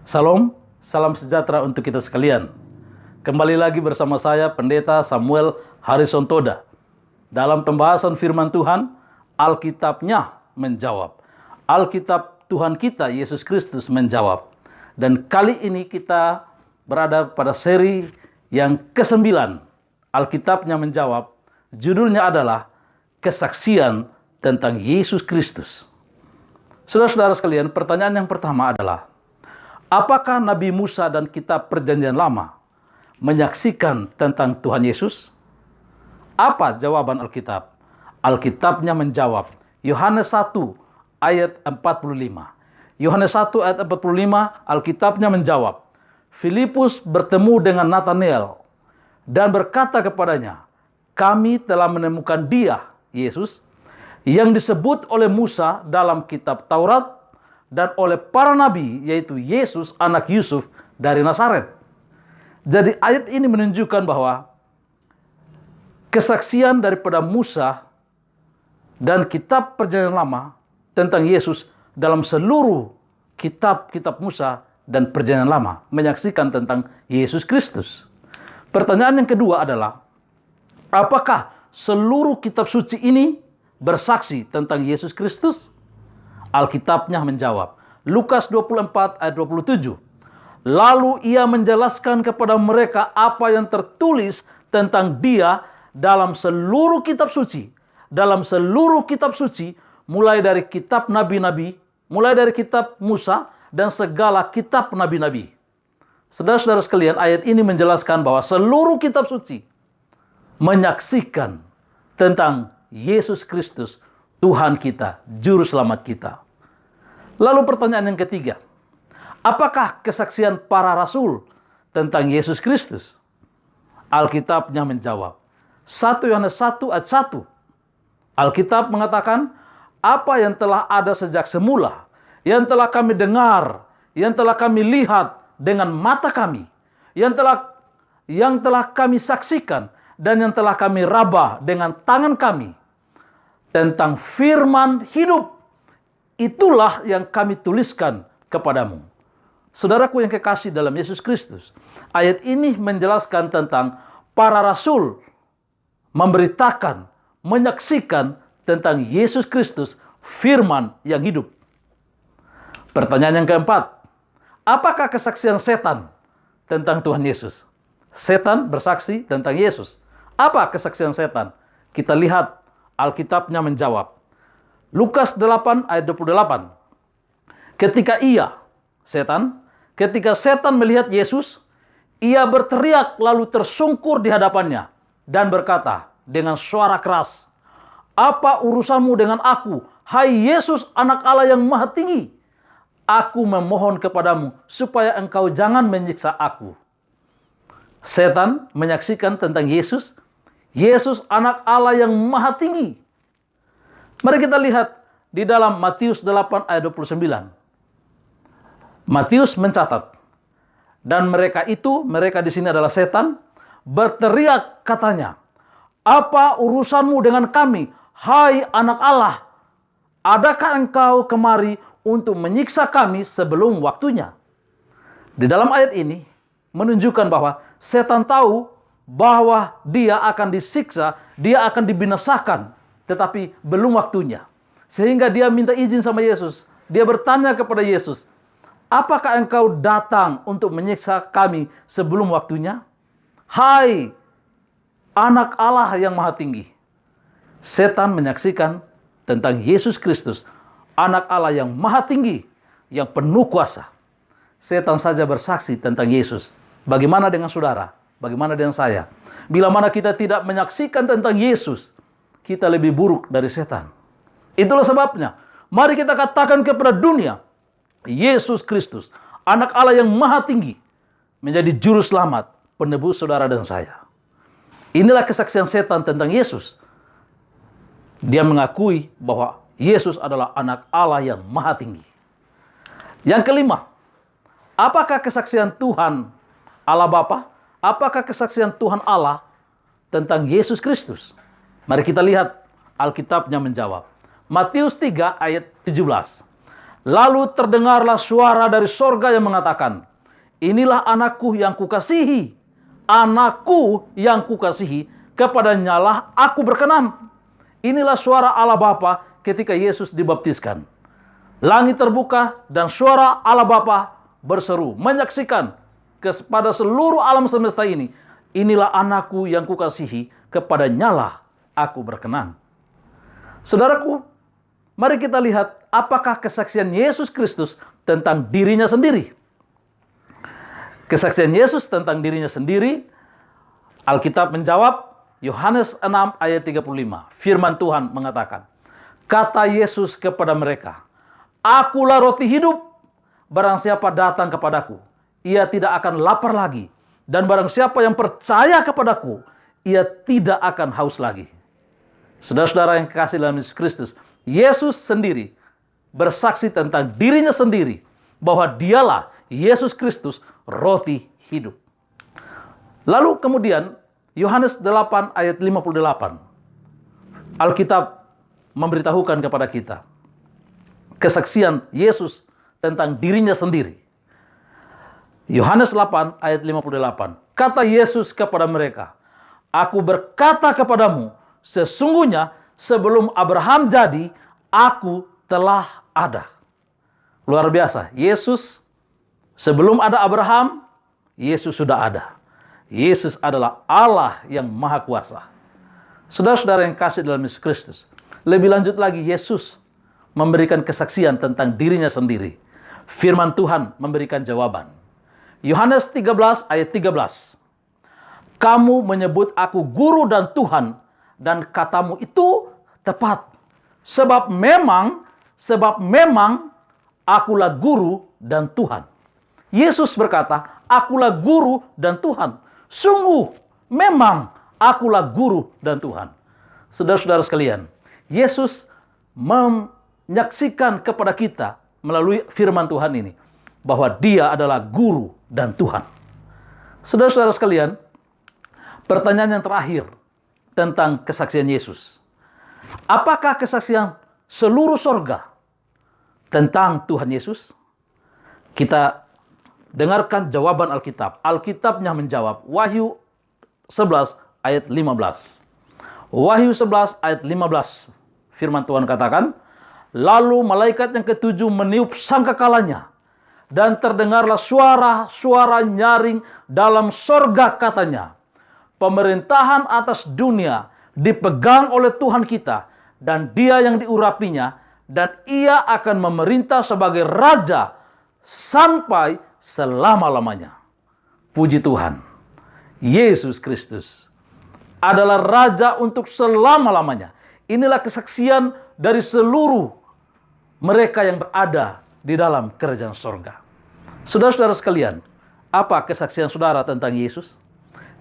Salam, salam sejahtera untuk kita sekalian. Kembali lagi bersama saya, Pendeta Samuel Harrison Toda. Dalam pembahasan firman Tuhan, Alkitabnya menjawab. Alkitab Tuhan kita, Yesus Kristus menjawab. Dan kali ini kita berada pada seri yang ke-9. Alkitabnya menjawab. Judulnya adalah Kesaksian tentang Yesus Kristus. Saudara-saudara sekalian, pertanyaan yang pertama adalah, apakah Nabi Musa dan kitab Perjanjian Lama menyaksikan tentang Tuhan Yesus? Apa jawaban Alkitab? Alkitabnya menjawab. Yohanes 1 ayat 45. Yohanes 1 ayat 45, Alkitabnya menjawab. Filipus bertemu dengan Nathanael dan berkata kepadanya, kami telah menemukan Dia, Yesus, yang disebut oleh Musa dalam kitab Taurat dan oleh para nabi, yaitu Yesus anak Yusuf dari Nazaret. Jadi ayat ini menunjukkan bahwa kesaksian daripada Musa dan kitab Perjanjian Lama tentang Yesus dalam seluruh kitab-kitab Musa dan Perjanjian Lama menyaksikan tentang Yesus Kristus. Pertanyaan yang kedua adalah, apakah seluruh kitab suci ini bersaksi tentang Yesus Kristus? Alkitabnya menjawab. Lukas 24 ayat 27. Lalu ia menjelaskan kepada mereka apa yang tertulis tentang Dia dalam seluruh kitab suci. Dalam seluruh kitab suci, mulai dari kitab nabi-nabi, mulai dari kitab Musa, dan segala kitab nabi-nabi. Saudara-saudara sekalian, ayat ini menjelaskan bahwa seluruh kitab suci menyaksikan tentang Yesus Kristus, Tuhan kita, Juru Selamat kita. Lalu pertanyaan yang ketiga, apakah kesaksian para rasul tentang Yesus Kristus? Alkitabnya menjawab. 1 Yohanes 1 ayat 1. Alkitab mengatakan, apa yang telah ada sejak semula, yang telah kami dengar, yang telah kami lihat dengan mata kami, yang telah kami saksikan, dan yang telah kami raba dengan tangan kami, tentang firman hidup, itulah yang kami tuliskan kepadamu. Saudaraku yang kekasih dalam Yesus Kristus, ayat ini menjelaskan tentang para rasul memberitakan, menyaksikan tentang Yesus Kristus, firman yang hidup. Pertanyaan yang keempat, apakah kesaksian setan tentang Tuhan Yesus? Setan bersaksi tentang Yesus. Apa kesaksian setan? Kita lihat Alkitabnya menjawab. Lukas 8 ayat 28. Ketika setan melihat Yesus, ia berteriak lalu tersungkur di hadapannya dan berkata dengan suara keras, apa urusanmu dengan aku, hai Yesus anak Allah yang maha tinggi? Aku memohon kepadamu supaya engkau jangan menyiksa aku. Setan menyaksikan tentang Yesus, Yesus anak Allah yang maha tinggi. Mari kita lihat di dalam Matius 8 ayat 29. Matius mencatat, dan mereka di sini adalah setan, berteriak katanya, apa urusanmu dengan kami, hai anak Allah? Adakah engkau kemari untuk menyiksa kami sebelum waktunya? Di dalam ayat ini menunjukkan bahwa setan tahu bahwa dia akan disiksa, dia akan dibinasakan, tetapi belum waktunya. Sehingga dia minta izin sama Yesus. Dia bertanya kepada Yesus, apakah engkau datang untuk menyiksa kami sebelum waktunya? Hai anak Allah yang maha tinggi. Setan menyaksikan tentang Yesus Kristus, anak Allah yang maha tinggi, yang penuh kuasa. Setan saja bersaksi tentang Yesus. Bagaimana dengan saudara? Bagaimana dengan saya? Bila mana kita tidak menyaksikan tentang Yesus, kita lebih buruk dari setan. Itulah sebabnya, mari kita katakan kepada dunia, Yesus Kristus, anak Allah yang maha tinggi, menjadi juru selamat, penebus saudara dan saya. Inilah kesaksian setan tentang Yesus. Dia mengakui bahwa Yesus adalah anak Allah yang maha tinggi. Yang kelima, apakah kesaksian Tuhan Allah Bapa? Apakah kesaksian Tuhan Allah tentang Yesus Kristus? Mari kita lihat Alkitabnya menjawab. Matius 3 ayat 17. Lalu terdengarlah suara dari sorga yang mengatakan, inilah anakku yang kukasihi, anakku yang kukasihi, kepadanyalah aku berkenan. Inilah suara Allah Bapa ketika Yesus dibaptiskan. Langit terbuka dan suara Allah Bapa berseru, menyaksikan kepada seluruh alam semesta ini, inilah anakku yang kukasihi, kepadanyalah aku berkenan. Saudaraku, mari kita lihat apakah kesaksian Yesus Kristus tentang dirinya sendiri. Kesaksian Yesus tentang dirinya sendiri, Alkitab menjawab, Yohanes 6 ayat 35. Firman Tuhan mengatakan, kata Yesus kepada mereka, akulah roti hidup, barang siapa datang kepadaku, ia tidak akan lapar lagi. Dan barang siapa yang percaya kepadaku, ia tidak akan haus lagi. Saudara-saudara yang kekasih dalam Yesus Kristus, Yesus sendiri bersaksi tentang dirinya sendiri bahwa dialah Yesus Kristus, roti hidup. Lalu kemudian Yohanes 8 ayat 58. Alkitab memberitahukan kepada kita kesaksian Yesus tentang dirinya sendiri. Yohanes 8 ayat 58. Kata Yesus kepada mereka, aku berkata kepadamu, sesungguhnya sebelum Abraham jadi, aku telah ada. Luar biasa. Yesus, sebelum ada Abraham, Yesus sudah ada. Yesus adalah Allah yang Maha Kuasa. Saudara-saudara yang kasih dalam Yesus Kristus, lebih lanjut lagi, Yesus memberikan kesaksian tentang dirinya sendiri. Firman Tuhan memberikan jawaban. Yohanes 13 ayat 13. Kamu menyebut aku guru dan Tuhan, dan katamu itu tepat. Sebab memang akulah guru dan Tuhan. Yesus berkata, akulah guru dan Tuhan. Sungguh, memang akulah guru dan Tuhan. Saudara-saudara sekalian, Yesus menyaksikan kepada kita melalui firman Tuhan ini bahwa dia adalah guru dan Tuhan. Saudara-saudara sekalian, pertanyaan yang terakhir tentang kesaksian Yesus. Apakah kesaksian seluruh sorga tentang Tuhan Yesus? Kita dengarkan jawaban Alkitab. Alkitabnya menjawab, Wahyu 11 ayat 15. Wahyu 11 ayat 15. Firman Tuhan katakan, lalu malaikat yang ketujuh meniup sangkakalanya, dan terdengarlah suara nyaring dalam sorga katanya, pemerintahan atas dunia dipegang oleh Tuhan kita, dan dia yang diurapinya, dan ia akan memerintah sebagai raja sampai selama-lamanya. Puji Tuhan, Yesus Kristus adalah raja untuk selama-lamanya. Inilah kesaksian dari seluruh mereka yang berada di dalam kerajaan sorga. Saudara-saudara sekalian, apa kesaksian saudara tentang Yesus?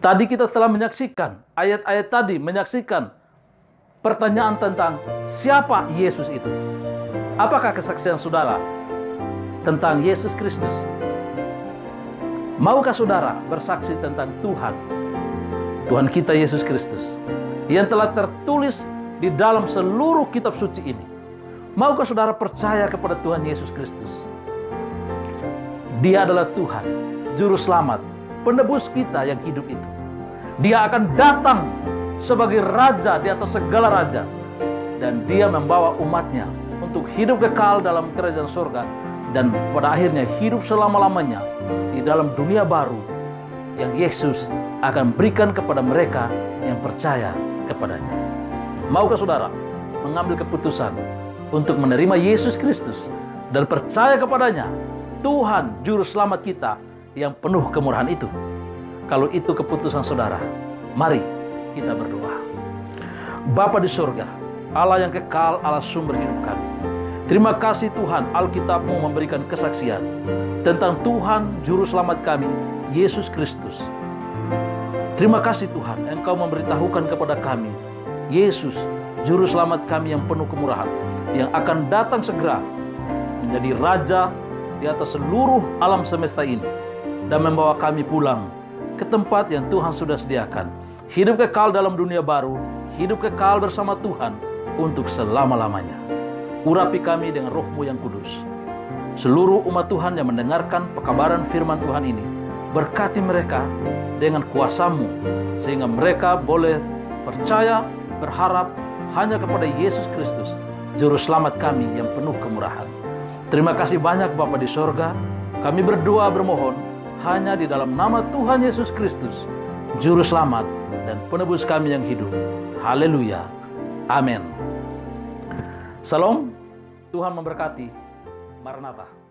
Tadi kita telah menyaksikan, ayat-ayat tadi menyaksikan pertanyaan tentang siapa Yesus itu. Apakah kesaksian saudara tentang Yesus Kristus? Maukah saudara bersaksi tentang Tuhan kita Yesus Kristus yang telah tertulis di dalam seluruh kitab suci ini? Maukah saudara percaya kepada Tuhan Yesus Kristus? Dia adalah Tuhan, Juru Selamat, penebus kita yang hidup itu. Dia akan datang sebagai Raja di atas segala raja. Dan dia membawa umatnya untuk hidup kekal dalam kerajaan surga. Dan pada akhirnya hidup selama-lamanya di dalam dunia baru yang Yesus akan berikan kepada mereka yang percaya kepadanya. Maukah saudara mengambil keputusan untuk menerima Yesus Kristus dan percaya kepadanya, Tuhan Juru Selamat kita yang penuh kemurahan itu? Kalau itu keputusan saudara, mari kita berdoa. Bapa di surga, Allah yang kekal, Allah sumber hidup kami, terima kasih Tuhan, Alkitab-Mu memberikan kesaksian tentang Tuhan Juru Selamat kami, Yesus Kristus. Terima kasih Tuhan, Engkau memberitahukan kepada kami, Yesus Juru Selamat kami yang penuh kemurahan, yang akan datang segera menjadi Raja di atas seluruh alam semesta ini, dan membawa kami pulang ke tempat yang Tuhan sudah sediakan. Hidup kekal dalam dunia baru, hidup kekal bersama Tuhan untuk selama-lamanya. Urapi kami dengan Roh-Mu yang kudus. seluruh umat Tuhan yang mendengarkan pekabaran firman Tuhan ini. Berkati mereka dengan kuasa-Mu, sehingga mereka boleh percaya, berharap hanya kepada Yesus Kristus, Juru Selamat kami yang penuh kemurahan. Terima kasih banyak Bapa di sorga. Kami berdoa bermohon hanya di dalam nama Tuhan Yesus Kristus, Juru Selamat dan Penebus kami yang hidup. Haleluya. Amin. Salam. Tuhan memberkati. Maranatha.